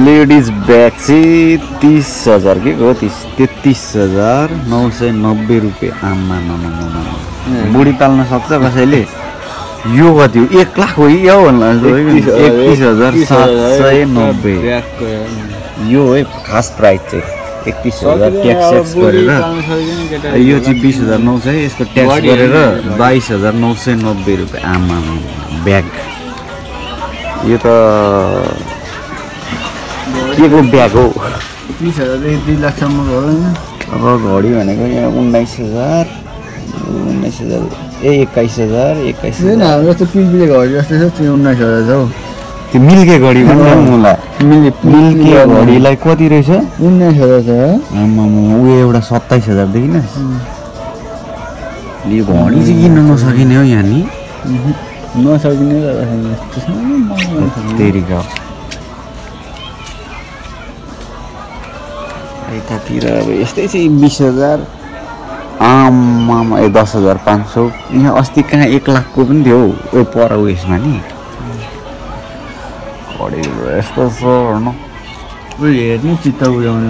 ladies bag चाहिँ 30,000 के हो 33,990 रुपियाँ आमा बुढी पाल्न सक्छ कसैले यो कति हो 1 लाख हो यो भन्नु 31,790 यो है खास प्राइस चाहिँ 31,000 ट्याक्स गरेर यो चाहिँ 20,900 है यसको ट्याक्स गरेर 22,990 रुपियाँ आमा ब्याग यो त के को ब्याग हो 30,000 2 लाखसम्म हो हैन अब घडी भनेको यहाँ 19,000 ए 21,000 हैन हाम्रो जस्तो पिलपिले घडी जस्तो छ 19,000 छ हौ त्यो मिल्के घडी भन्नु मलाई मिल्के घडीलाई कति रहेछ 19,000 छ आमा उ एउटा 27,000 देखिन यो घडी चाहिँ किन्न नसकिने हो यहाँ नि नसकिने तेरिका यतातिर अब यस्तै चाहिँ 20,000 आमामा 10,500 यहाँ अस्ति कहाँ 1 लाखको पनि थियो ओ पर उयसमा नि घडी यस्तो छ हेर्नु हेर्नु चित्त बुझाउने